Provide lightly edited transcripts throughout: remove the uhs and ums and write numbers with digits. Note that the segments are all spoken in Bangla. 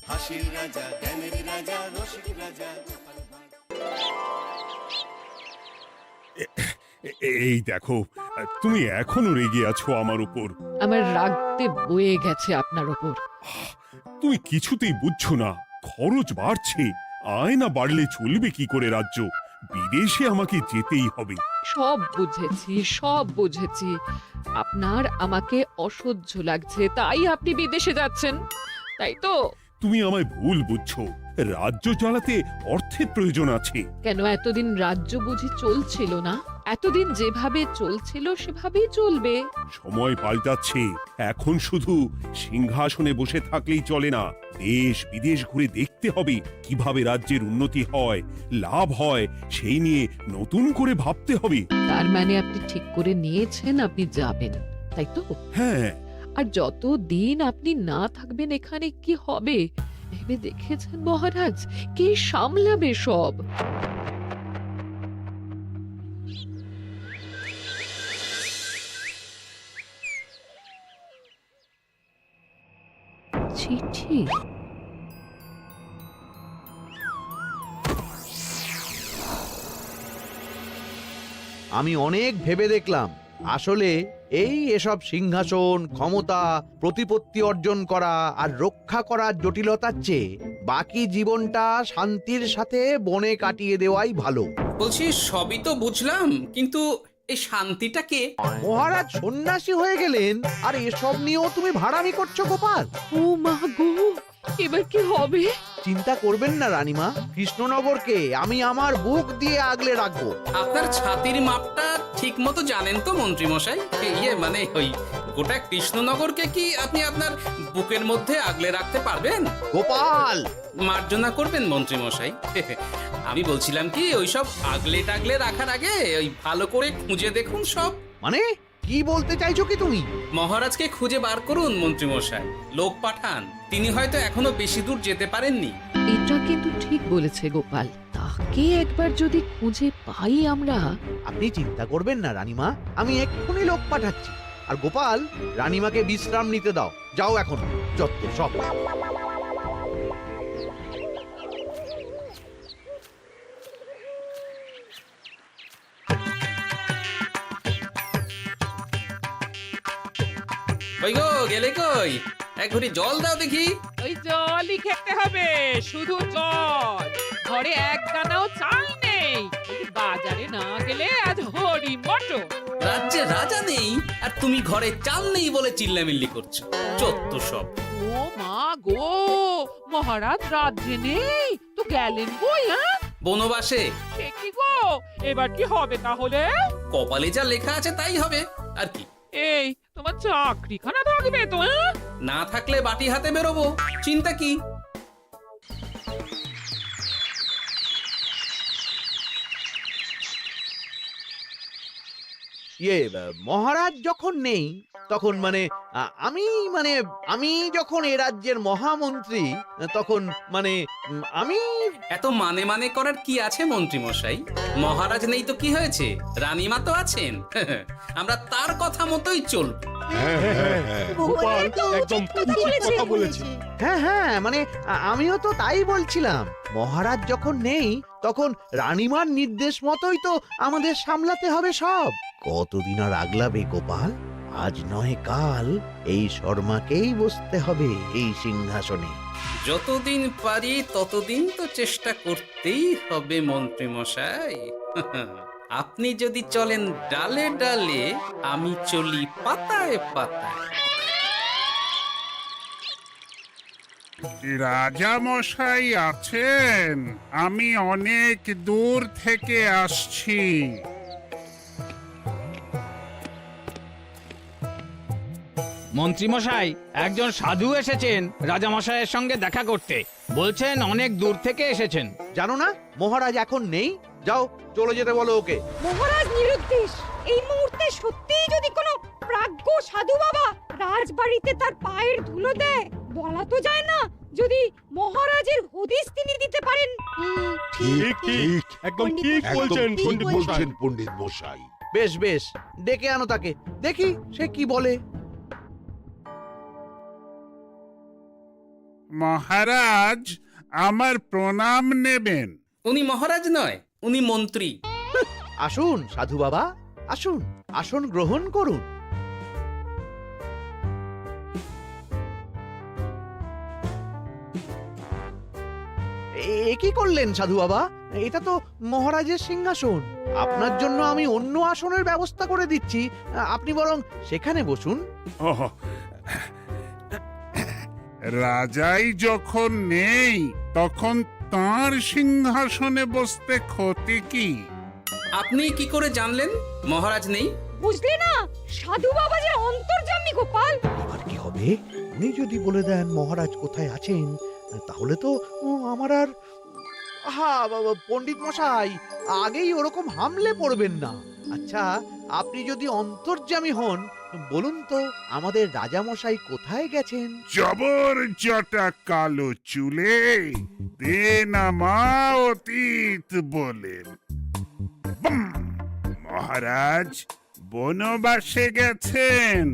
হাসির রাজা, জ্ঞানের রাজা, রসিক রাজা। এই দেখো, তুমি এখনো রেগে আছো আমার উপর। আমার রাগতে বয়ে গেছে আপনার ওপর। তুমি কিছুতেই বুঝছো না, খরচ বাড়ছে। আয় না বাড়লে চলবে কি করে রাজ্য? বিদেশে আমাকে যেতেই হবে। সব বুঝেছি, সব বুঝেছি। আপনার আমাকে অসহ্য লাগছে, তাই আপনি বিদেশে যাচ্ছেন, তাই তো? তুমি আমায় ভুল বুঝছো। রাজ্য চালাতে অর্থের প্রয়োজন আছে। কেন এতদিন রাজ্য বুঝি চলছিল না? এতদিন যেভাবে চলছিল সেভাবেই চলবে। সময় পাল্টাচ্ছে। এখন শুধু সিংহাসনে বসে থাকলেই চলে না, দেশ বিদেশ ঘুরে দেখতে হবে কিভাবে রাজ্যের উন্নতি হয়, লাভ হয়, সেই নিয়ে নতুন করে ভাবতে হবে। তার মানে আপনি ঠিক করে নিয়েছেন আপনি যাবেন, তাই তো? হ্যাঁ। আর যতদিন আপনি না থাকবেন এখানে কি হবে ভেবে দেখেছেন মহারাজ? কে সামলাবে সব? চিঠি? আমি অনেক ভেবে দেখলাম, আসলে এসব সিংহাসন, ক্ষমতা, প্রতিপত্তি অর্জন করা আর রক্ষা করার জটিলতার চেয়ে বাকি জীবনটা শান্তির সাথে বনে কাটিয়ে দেওয়াই ভালো। বলছি সবই তো বুঝলাম, কিন্তু এই শান্তিটা কে? মহারাজ সন্ন্যাসী হয়ে গেলেন আর এসব নিয়েও তুমি ভাড়ামি করছো গোপাল? ও মা গো, এবার কি হবে? চিন্তা করবেন না রানীমা, কৃষ্ণনগরকে আমি আমার বুক দিয়ে আগলে রাখবো। আপনার ছাতির মাপটা ঠিক মতো জানেন তো মন্ত্রী মশাই? মানে ওই গোটা কৃষ্ণনগরকে কি আপনি আপনার বুকের মধ্যে আগলে রাখতে পারবেন? গোপাল! মার্জনা করবেন মন্ত্রী মশাই। আমি বলছিলাম কি, ওইসব আগলে টাগলে রাখার আগে ওই ভালো করে খুঁজে দেখুন সব। মানে কি বলতে চাইছো কি তুমি? মহারাজকে খুঁজে বার করুন মন্ত্রী মশাই, লোক পাঠান। তিনি হয়তো এখনো বেশি দূর যেতে পারেননি। এটা কিন্তু ঠিক বলেছে গোপাল, তাকে একবার যদি খুঁজে পাই আমরা। আপনি চিন্তা করবেন না রানীমা, আমি এক্ষুনি লোক পাঠাচ্ছি। আর গোপাল, রানীমাকে বিশ্রাম নিতে দাও। যাও এখন, যত সব। কই গো, গেলে কই? এক ঘুরি জল দাও দেখি। ওই জলই খেতে হবে, শুধু জল। ঘরে এক দানাও চাল নেই। বাজারে না গেলে আজ হরি মটর। রাজ্যে রাজা নেই আর তুমি ঘরে চাল নেই বলে চিল্লামিল্লি করছো, চত্ব সব। ও মা গো, মহারাজ রাজ্যে নেই তো গেলেন কই? বনবাসে। সে কি গো, এবার কি হবে তাহলে? কপালে যা লেখা আছে তাই হবে, আর কি। এই তোমার চাকরিখানা থাকবে তো? না থাকলে বাটি হাতে বেরোবো, চিন্তা কি? মহারাজ যখন নেই তখন আমি যখন এ রাজ্যের মহামন্ত্রী, তখন আমি এত মানে করার কি আছে মন্ত্রী মশাই? মহারাজ নেই তো কি হয়েছে, রানীমা তো আছেন। আমরা তার কথা মতোই চলব। গোপাল একদম উচিত কথা বলেছে। হ্যাঁ হ্যাঁ, আমিও তো তাই বলছিলাম। মহারাজ যখন নেই তখন রানীমার নির্দেশ মতোই তো আমাদের সামলাতে হবে সব। কতদিন আর আগলাবে গোপাল? আজ নয় কাল এই শর্মাকেই বসতে হবে এই সিংহাসনে। যতদিন পারি ততদিন তো চেষ্টা করতেই হবে মন্ত্রী মশাই। আপনি যদি চলেন ডালে ডালে, আমি চলি পাতায় পাতায়। রাজা মশাই আছেন? আমি অনেক দূর থেকে আসছি। মন্ত্রীমশাই, একজন সাধু এসেছেন রাজামশাইয়ের সঙ্গে দেখা করতে। বলছেন অনেক দূর থেকে এসেছেন। জানো না মহারাজ এখন নেই? যাও, চলে যেতে বলো ওকে। মহারাজ নিরুদ্দেশ। এই মুহূর্তে সত্যিই যদি কোনো প্রাজ্ঞ সাধু বাবা রাজবাড়িতে তার পায়ের ধুলো দেয়, বলা তো যায় না যদি মহারাজের হদিস তিনি দিতে পারেন। ঠিক ঠিক, একদম ঠিক বলছেন পণ্ডিত মশাই। বেশ বেশ, ডেকে আনো তাকে, দেখি সে কি বলে। মহারাজ আমার প্রণাম নেবেন। উনি মহারাজ নয়, উনি মন্ত্রী। আসুন সাধু বাবা, আসুন, আসন গ্রহণ করুন। এ কি করলেন সাধু বাবা? এটা তো মহারাজের সিংহাসন। আপনার জন্য আমি অন্য আসনের ব্যবস্থা করে দিচ্ছি, আপনি বরং সেখানে বসুন। ওহ, রাজাই যখন নেই তখন তাঁর সিংহাসনে বসতে ক্ষতি কি? আপনি কি করে জানলেন মহারাজ নেই? বুঝলে না, সাধু বাবা যে অন্তর্যামী গোপাল। এবার কি হবে? উনি যদি বলে দেন মহারাজ কোথায় আছেন, তাহলে তো আমার আর পণ্ডিত মশাই, আগেই ওরকম হামলে পড়বেন না। আচ্ছা, আপনি যদি অন্তর্যামী হন, বলুন তো আমাদের রাজা মশাই কোথায় গেছেন? জবর জটা কালো চুলে দেনামা অতীত বলেন। বুম! মহারাজ বনবাসে গেছেন।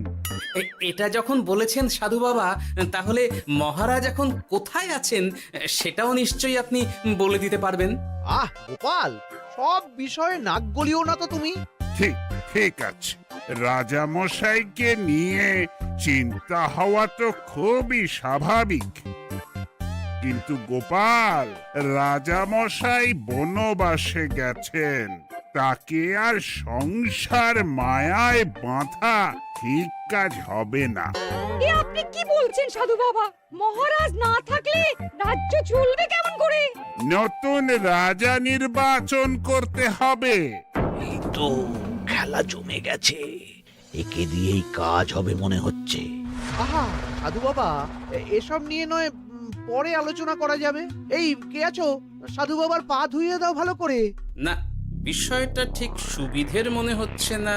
এটা যখন বলেছেন সাধু বাবা, তাহলে মহারাজ এখন কোথায় আছেন সেটাও নিশ্চয়ই আপনি বলে দিতে পারবেন। আহ গোপাল, সব বিষয়ে নাক গলিও না তো তুমি। ঠিক ঠিক আছে, রাজা মশাইকে নিয়ে চিন্তা হওয়া তো খুবই স্বাভাবিক, কিন্তু গোপাল, রাজা মশাই বনবাসে গেছেন, তাকে আর সংসার মায়ায় বাঁধা ঠিক কাজ হবে না। এ আপনি কি বলছেন সাধু বাবা? মহারাজ না থাকলে রাজ্য চলবে কেমন করে? নতুন রাজা নির্বাচন করতে হবে। এই তো খেলা জমে গেছে, একে দিয়েই কাজ হবে মনে হচ্ছে। আহা সাধু বাবা, এসব নিয়ে নয় পরে আলোচনা করা যাবে। এই কে আছো? সাধু বাবার পা ধুইয়ে দাও ভালো করে। না, বিষয়টা ঠিক সুবিধের মনে হচ্ছে না।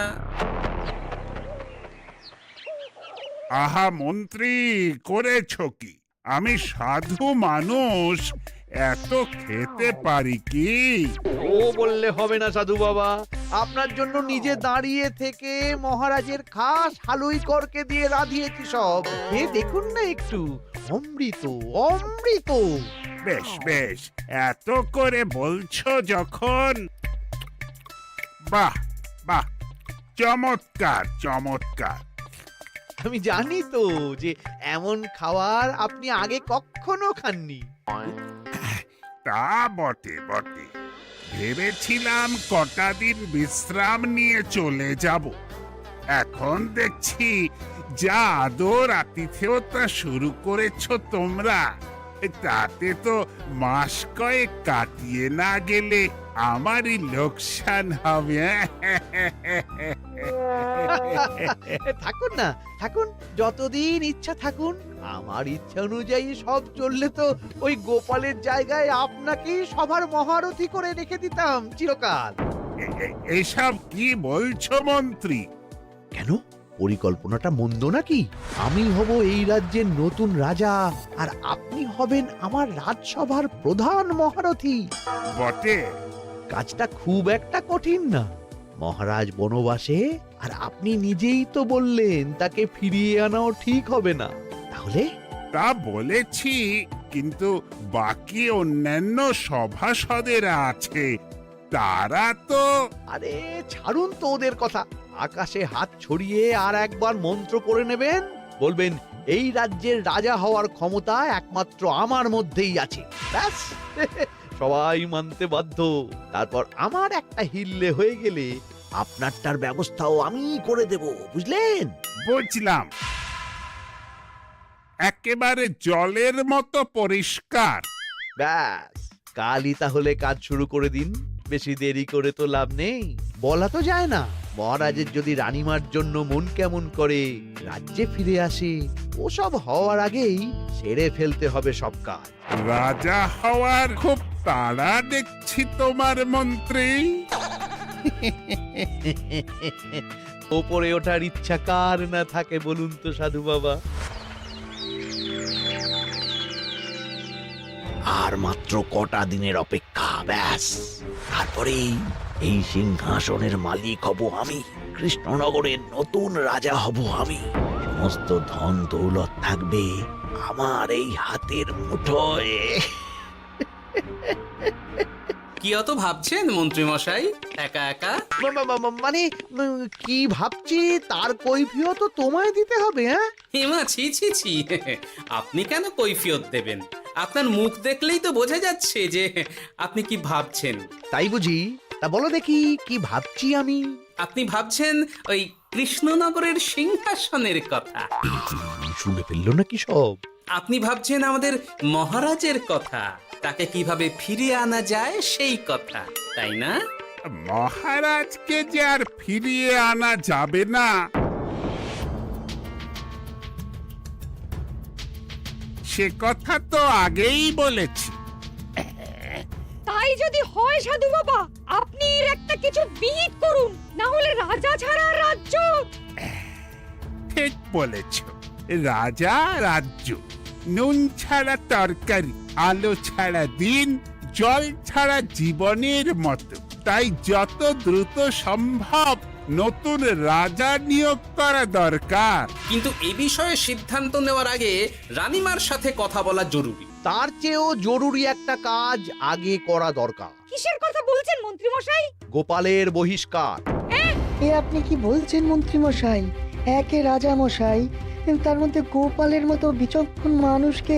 আহা মন্ত্রী, করেছ কি? আমি সাধু মানুষ, এত খেতে পারি কি? ও বললে হবে না সাধু বাবা, আপনার জন্য নিজে দাঁড়িয়ে থেকে মহারাজের খাস হালুই করকে দিয়ে রাঁধিয়েছি সব। এ দেখুন না একটু, অমৃত অমৃত। বেশ বেশ, এত করে বলছো যখন, বাহ বাহ, চমৎকার চমৎকার। আমি জানি তো যে এমন খাবার আপনি আগে কখনো খাননি। তা বটে বটে, ভেবেছিলাম কটা দিন বিশ্রাম নিয়ে চলে যাব। এখন দেখছি যা আদর আতিথেয়তা শুরু করেছো তোমরা, তাতে তো মাস কয়েক কাটিয়ে না গেলে আমারই লোকসান হবে। থাকুন না, থাকুন, যতদিন ইচ্ছা থাকুন। আমার ইচ্ছা অনুযায়ী সব চললে তো ওই গোপালের জায়গায় আপনাকেই সবার মহারথী করে রেখে দিতাম চিরকাল। এসব কি বলছো মন্ত্রী? কেন, পরিকল্পনাটা মন্দ নাকি? আমি হব এই রাজ্যের নতুন রাজা, আর আপনি হবেন আমার রাজসভার প্রধান মহারথী। বটে, কাজটা খুব একটা কঠিন না। মহারাজ বনবাসে, আর আপনি নিজেই তো বললেন তাকে ফিরিয়ে আনাও ঠিক হবে না। তাহলে তা বলেছি, কিন্তু বাকি অন্যান্য সভাসদেরা আছে, তারা তো। আরে ছাড়ুন তো ওদের কথা। আকাশে হাত ছড়িয়ে আর একবার মন্ত্র করে নেবেন, বলবেন এই রাজ্যের রাজা হওয়ার ক্ষমতা একমাত্র আমার মধ্যেই আছে, ব্যাস। সবাই মানতে বাধ্য। তারপর আমার একটা হিল্লে হয়ে গেলে আপনারটার ব্যবস্থাও আমি করে দেব, বুঝলেন? বুঝলাম, একেবারে জলের মতো পরিষ্কার। ব্যাস, কালই তাহলে কাজ শুরু করে দিন। বেশি দেরি করে তো লাভ নেই। বলা তো যায় না, মহারাজের যদি রানীমার জন্য মন কেমন করে, রাজ্যে ফিরে আসে, ওসব হওয়ার আগেই সেরে ফেলতে হবে সব কাজ। রাজা হওয়ার খুব তাড়া দেখছি তোমার মন্ত্রী। ওপরে ওঠার ইচ্ছা কার না থাকে বলুন তো সাধু বাবা? আর মাত্র কটা দিনের অপেক্ষা, ব্যাস। তারপরেই এই সিংহাসনের মালিক হব আমি, কৃষ্ণনগরের নতুন রাজা হব আমি। সমস্ত ধন দৌলত থাকবে আমার এই হাতের মুঠোয়। কি অত ভাবছেন মন্ত্রী মশাই একা একা? মানে কি ভাবছি তার কৈফিয়ত তো তোমায় দিতে হবে। হ্যাঁ, হিমা, ছি ছি ছি, আপনি কেন কৈফিয়ত দেবেন? আপনার মুখ দেখলেই তো বোঝা যাচ্ছে যে আপনি কি ভাবছেন। তাই বুঝি? তা বলো দেখি কি ভাবছি আমি। আপনি ভাবছেন ওই কৃষ্ণনগরের সিংহাসনের কথা। শুনে ফেললো নাকি সব? আপনি ভাবছেন আমাদের মহারাজের কথা, তাকে কিভাবে ফিরিয়ে আনা যায় সেই কথা, তাই না? মহারাজকে যে আর ফিরিয়ে আনা যাবে না, সে কথা তো আগেই বলেছি। তাই যদি হয় সাধু বাবা, আপনি এর একটা কিছু বিহিত করুন, না হলে রাজা ছাড়া রাজ্য। ঠিক বলেছ, রাজা রাজ্য, নুন ছাড়া তরকারি, আলো ছাড়া দিন, জল ছাড়া জীবনের মতো। তাই যত দ্রুত সম্ভব নতুন রাজা নিয়োগ করা দরকার। কিন্তু এ বিষয়ে সিদ্ধান্ত নেওয়ার আগে রানীমার সাথে কথা বলা জরুরি। তার চেয়েও জরুরি একটা কাজ আগে করা দরকার। কিসের কথা বলছেন মন্ত্রী মশাই? গোপালের বহিষ্কার। এ আপনি কি বলছেন মন্ত্রী মশাই? একে রাজা মশাই, তার মধ্যে গোপালের মতো বিচক্ষণ মানুষকে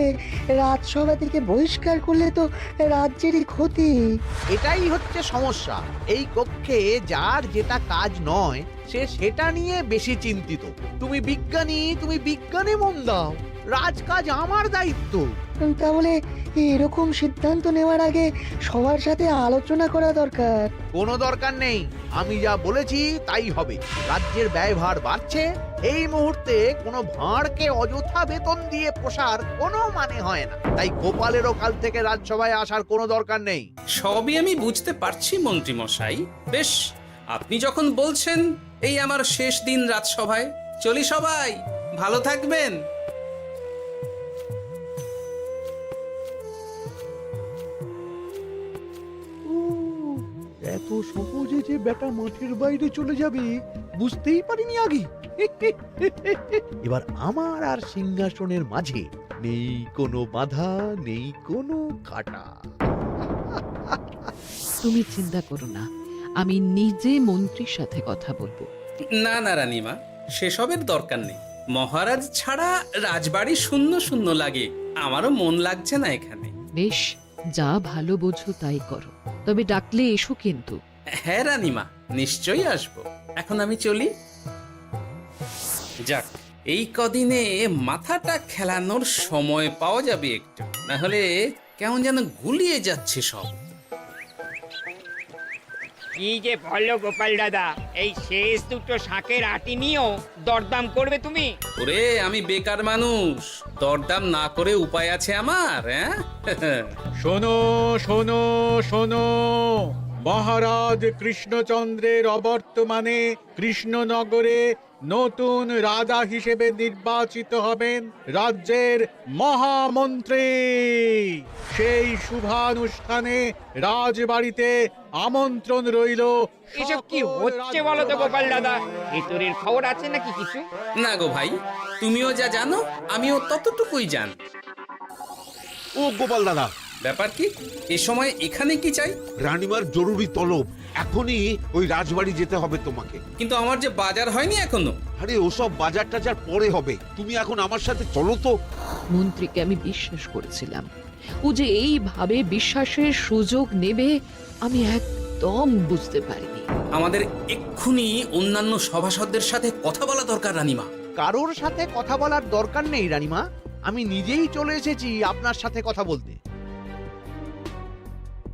রাজসভা থেকে বহিষ্কার করলে তো রাজ্যেরই ক্ষতি। এটাই হচ্ছে সমস্যা। এই কক্ষে যার যেটা কাজ নয় সে সেটা নিয়ে বেশি চিন্তিত। তুমি বিজ্ঞানে মন দাও, রাজকাজ আমার দায়িত্ব। তাহলে এরকম সিদ্ধান্ত নেওয়ার আগে সবার সাথে আলোচনা করা দরকার। কোনো দরকার নেই, আমি যা বলেছি তাই হবে। রাজ্যের ব্যয়ভার বাড়ছে, এই মুহূর্তে কোনো ভাঁড়কে অযথা বেতন দিয়ে পোষার কোনো মানে হয় না। তাই গোপালেরও কাল থেকে রাজসভায় আসার কোনো দরকার নেই। সবই আমি বুঝতে পারছি মন্ত্রী মশাই। বেশ, আপনি যখন বলছেন, এই আমার শেষ দিন রাজসভায়, চলি সবাই, ভালো থাকবেন। এত সহজে যে বেটা মাঠের বাইরে চলে যাবে বুঝতেই পারিনি আগে। এবার আমার আর সিংহাসনের মাঝে নেই কোনো বাধা, নেই কোনো কাটা। তুমি চিন্তা করো না, আমি নিজে মন্ত্রীর সাথে কথা বলবো। না না রানীমা, সেসবের দরকার নেই। মহারাজ ছাড়া রাজবাড়ি শূন্য শূন্য লাগে, আমারও মন লাগছে না এখানে। বেশ, যা ভালো বোঝো তাই করো, তবে ডাকলে এসো কিন্তু। হ্যাঁ রানীমা, নিশ্চয়ই আসবো। এখন আমি চলি। যাক, এই কদিনে মাথাটা খেলানোর সময় পাওয়া যাবে একটু, না হলে কেমন যেন গুলিয়ে যাচ্ছে সব। কি যে বলো গোপাল দাদা, এই শেষ দুটো শাকের আটি নিয়েও দরদাম করবে তুমি? ওরে, আমি বেকার মানুষ, দরদাম না করে উপায় আছে আমার? হ্যাঁ শোনো শোনো শোনো, মহারাজ কৃষ্ণচন্দ্রের অবর্তমানে কৃষ্ণনগরে নতুন রাজা হিসেবে নির্বাচিত হবেন রাজ্যের মহামন্ত্রী। সেই শুভানুষ্ঠানে রাজবাড়িতে আমন্ত্রণ রইল। এসব কি হচ্ছে বলো তো গোপাল দাদা? ভেতরের খবর আছে নাকি কিছু? না গো ভাই, তুমিও যা জানো আমিও ততটুকুই জানি। ও গোপাল দাদা, ব্যাপার কি? এ সময় এখানে কি চাই? রানীমার জরুরি তলব, এখনই ওই রাজবাড়ি যেতে হবে তোমাকে। কিন্তু আমার যে বাজার হয়নি এখনো। আরে ওসব বাজার টাজার পরে হবে, তুমি এখন আমার সাথে চলো তো। মন্ত্রীকে আমি বিশ্বাস করেছিলাম, ও যে এইভাবে বিশ্বাসের সুযোগ নেবে আমি একদম বুঝতে পারিনি। আমাদের এক্ষুনি অন্যান্য সভাসদদের সাথে কথা বলা দরকার রানীমা। কারোর সাথে কথা বলার দরকার নেই রানীমা, আমি নিজেই চলে এসেছি আপনার সাথে কথা বলতে।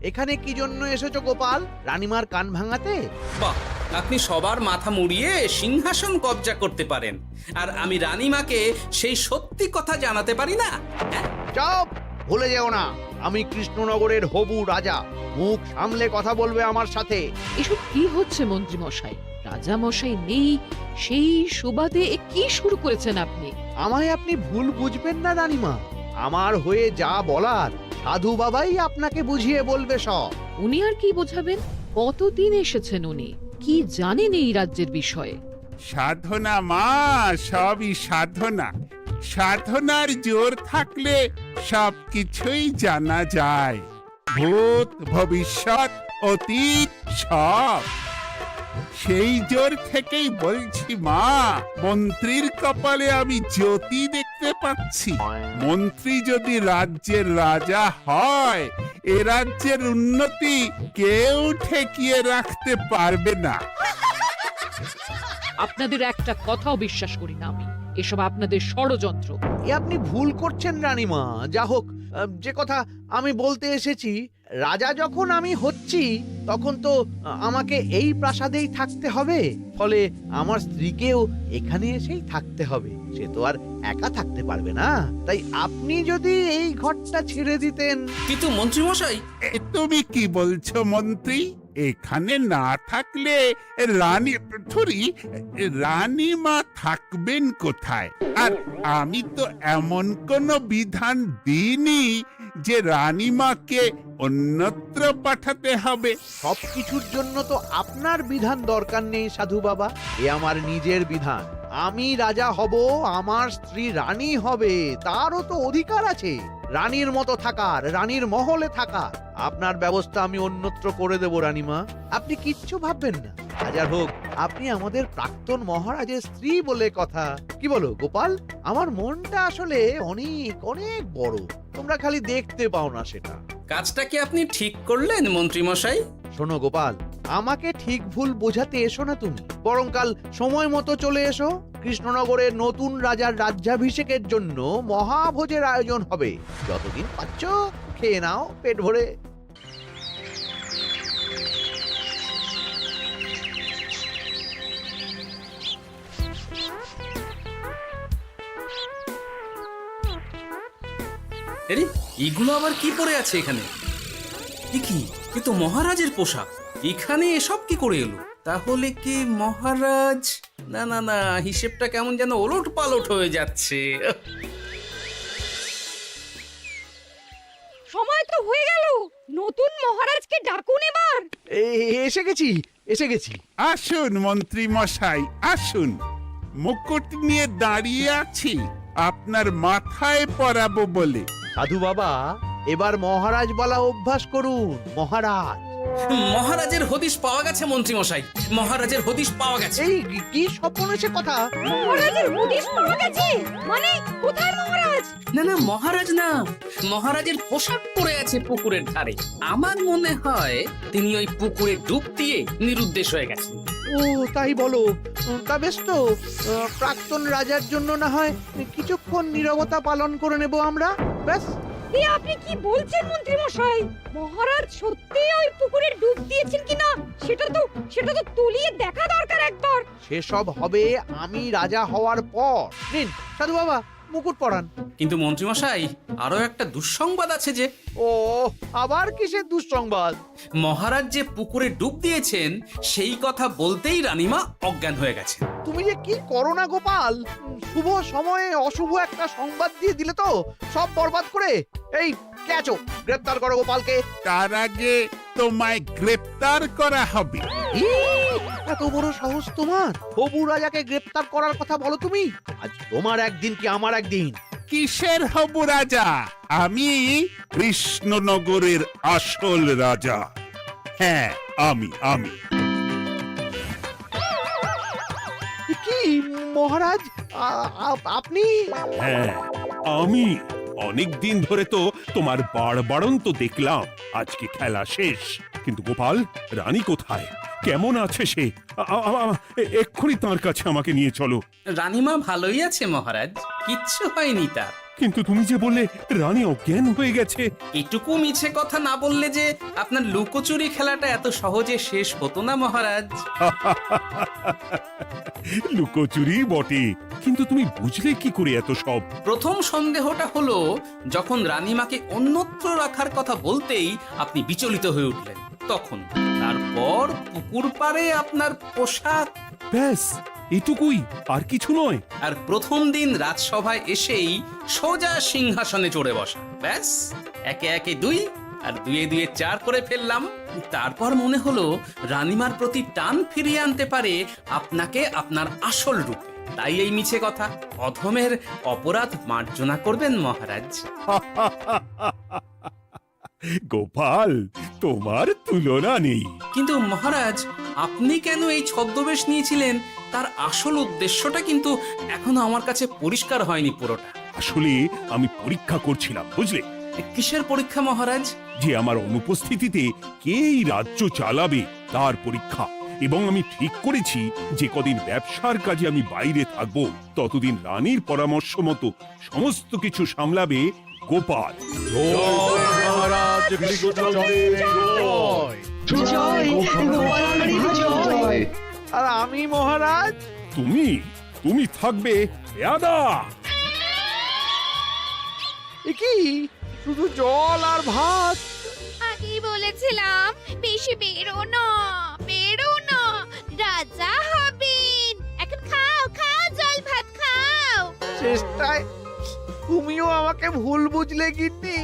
এখানে কি জন্য এসেছো গোপাল? রানীমার কান ভাঙাতে? বাহ, আপনি সবার মাথা মুড়িয়ে সিংহাসন কবজা করতে পারেন, আর আমি রানীমাকে সেই সত্যি কথা জানাতে পারি না? হ্যাঁ? চুপ! ভুলে যেও না, আমি কৃষ্ণনগরের হবু রাজা। মুখ সামলে কথা বলবে আমার সাথে। এসব কি হচ্ছে মন্ত্রী মশাই? রাজা মশাই নেই, সেই সুবাদে এ কি শুরু করেছেন আপনি? আমায় আপনি ভুল বুঝবেন না রানীমা, আমার হয়ে যা বলার সাধু বাবাই আপনাকে বুঝিয়ে বলবে সব। উনি আর কি বোঝাবেন? কতদিন এসেছেন উনি, কি জানেন এই রাজ্যের বিষয়ে? সাধনা মা, সবই সাধনা। সাধনার জোর থাকলে সবকিছুই জানা যায়, ভূত ভবিষ্যৎ অতীত সব। সেই জোর থেকেই বলছি মা, মন্ত্রীর কপালে আমি জ্যোতি দেখতে পাচ্ছি। মন্ত্রী যদি রাজ্যের রাজা হয়, এ রাজ্যের উন্নতি কেউ ঠেকিয়ে রাখতে পারবে না। আপনাদের একটা কথাও বিশ্বাস করি না আমি, এসব আপনাদের ষড়যন্ত্র। এ আপনি ভুল করছেন রানীমা। যা হোক, যে কথা আমি বলতে এসেছি, রাজা যখন আমি হচ্ছি তখন তো আমাকে এই প্রাসাদেই থাকতে হবে, ফলে আমার স্ত্রীকেও এখানে এসেই থাকতে হবে। সে তো আর একা থাকতে পারবে না, তাই আপনি যদি এই ঘরটা ছেড়ে দিতেন। কিন্তু মন্ত্রীমশাই, তুমি কি বলছো মন্ত্রী? এখানে না থাকলে রানীমা থাকবেন কোথায়? আর আমি তো এমন কোনো বিধান দিইনি যে রানীমাকে অন্যত্র পাঠাতে হবে। সবকিছুর জন্য তো আপনার বিধান দরকার নেই সাধু বাবা, এ আমার নিজের বিধান। আমি রাজা হব, আমার স্ত্রী রানী হবে, তারও তো অধিকার আছে রানীর মতো থাকার, রানীর মহলে থাকার। আপনার ব্যবস্থা আমি অন্যত্র করে দেব রানীমা, আপনি কিচ্ছু ভাববেন না। হাজার হোক আপনি আমাদের প্রাক্তন মহারাজের স্ত্রী বলে কথা। কি বলো গোপাল? আমার মনটা আসলে অনেক অনেক বড়, তোমরা খালি দেখতে পাও না সেটা। কাজটা কি আপনি ঠিক করলেন মন্ত্রীমশাই? শোনো গোপাল, আমাকে ঠিক ভুল বোঝাতে এসো না তুমি, বরং কাল সময় মতো চলে এসো। কৃষ্ণনগরের নতুন রাজার রাজ্যাভিষেকের জন্য মহাভোজের আয়োজন হবে। যতদিন পাচ্ছ খেয়ে নাও পেট ভরে। আরে এগুলো আবার কি পরে আছে এখানে? কি এ তো মহারাজের পোশাক, এখানে এসব কি করে এলো? তাহলে কি মহারাজ? না না না, হিসেবটা কেমন যেন ওলট পালট হয়ে যাচ্ছে। সময় তো হয়ে গেল, নতুন মহারাজকে ডাকুন এবার। এসে গেছি, এসে গেছি। আসুন মন্ত্রী মশাই, আসুন। মুকুট নিয়ে দাঁড়িয়ে আছি আপনার মাথায় পরাবো বলে। সাধু বাবা, এবার মহারাজ বলা অভ্যাস করুন। মহারাজ। মহারাজের হদিশ পাওয়া গেছে মন্ত্রীমশাই, মহারাজের হদিশ পাওয়া গেছে। এই কি স্বপ্ন সে কথা? মহারাজের হদিশ পাওয়া গেছে মানে কোথায় মহারাজ? না না, মহারাজ না, মহারাজের পোশাক পরে আছে পুকুরের ধারে। আমার মনে হয় তিনি ওই পুকুরে ডুব দিয়ে নিরুদ্দেশ হয়ে গেছেন। ও তাই বলো? তা বেশ তো, প্রাক্তন রাজার জন্য না হয় কিছুক্ষণ নীরবতা পালন করে নেব আমরা, ব্যাস। এ আপনি কি বলছেন মন্ত্রী মশাই? মহারাজ সত্যি ওই পুকুরে ডুব দিয়েছেন কিনা সেটা তো তলিয়ে দেখা দরকার একবার। সেসব হবে আমি রাজা হওয়ার পর। নিন সাধু বাবা, মুকুট পরান। কিন্তু মন্ত্রীমশাই, আরো একটা দুঃসংবাদ আছে যে। ও আবার কিসের দুঃসংবাদ? মহারাজ যে পুকুরে ডুব দিয়েছেন সেই কথা বলতেই রানীমা অজ্ঞান হয়ে গেছে। তুমি যে কি করো না গোপাল, শুভ সময়ে অশুভ একটা সংবাদ দিয়ে দিলে তো সব বরবাদ করে। এই কে আছো? গ্রেপ্তার করো গোপালকে। তার আগে তোমায় গ্রেপ্তার করা হবে। এত বড় সাহস তোমার? হবু রাজাকে গ্রেপ্তার করার কথা বলো তুমি? আজ তোমার একদিন কি আমার একদিন। কিসের হব রাজা? আমি কৃষ্ণনগরের আসল রাজা। হ্যাঁ, আমি। কি মহারাজ, আপনি? হ্যাঁ, আমি। অনেকদিন ধরে তো তোমার বাড়বাড়ন্ত দেখলাম, আজকে খেলা শেষ। কিন্তু গোপাল, রানী কোথায়? কেমন আছে সে? এক্ষুনি তার কাছে আমাকে নিয়ে চলো। রানীমা ভালোই আছে মহারাজ, কিচ্ছু হয়নি তার। কিন্তু তুমি যে বললে রানী অজ্ঞান হয়ে গেছে। এটুকু মিছে কথা না বললে যে আপনার লুকোচুরি খেলাটা এত সহজে শেষ হতো না মহারাজ। লুকোচুরি বটে, কিন্তু তুমি বুঝলে কি করে এত সব? প্রথম সন্দেহটা হলো যখন রানীমাকে অন্যত্র রাখার কথা বলতেই আপনি বিচলিত হয়ে উঠলেন, তখন। তারপর পুকুর পাড়ে আপনার পোশাক। ব্যাস এটুকুই, আর কিছু নয়। আর প্রথম দিন রাজসভায় এসেই সোজা সিংহাসনে চড়ে বসা। ব্যাস, একে একে 2, আর দুয়ে দুয়ে 4 করে ফেললাম। তারপর মনে হলো রানীমার প্রতি টান ফিরিয়ে আনতে পারে আপনাকে আপনার আসল রূপে। তাই এই মিছে কথা। অধমের অপরাধ মার্জনা করবেন মহারাজ। গোপাল, তোমার তুলনা নেই। কিন্তু মহারাজ, আপনি কেন এই ছদ্মবেশ নিয়েছিলেন তার আসল উদ্দেশ্যটা কিন্তু এখনো আমার কাছে পরিষ্কার হয়নি পুরোটা। আসলে আমি পরীক্ষা করছিলাম, বুঝলে? কিসের পরীক্ষা মহারাজ? যে আমার অনুপস্থিতিতে কে এই রাজ্য চালাবে তার পরীক্ষা। এবং আমি ঠিক করেছি যে কদিন ব্যবসার কাজে আমি বাইরে থাকব, ততদিন রানীর পরামর্শ মতো সমস্ত কিছু সামলাবে গোপাল। আর আমি মহারাজ? তুমি থাকবে পেয়াদা। কি শুধু জল আর ভাত? আগেই বলেছিলাম বেশি বেরো না, রাজা হবেন। এখন খাও খাও, জল ভাত খাও। চেষ্টায় তুমিও আমাকে ভুল বুঝলে গিন্নি।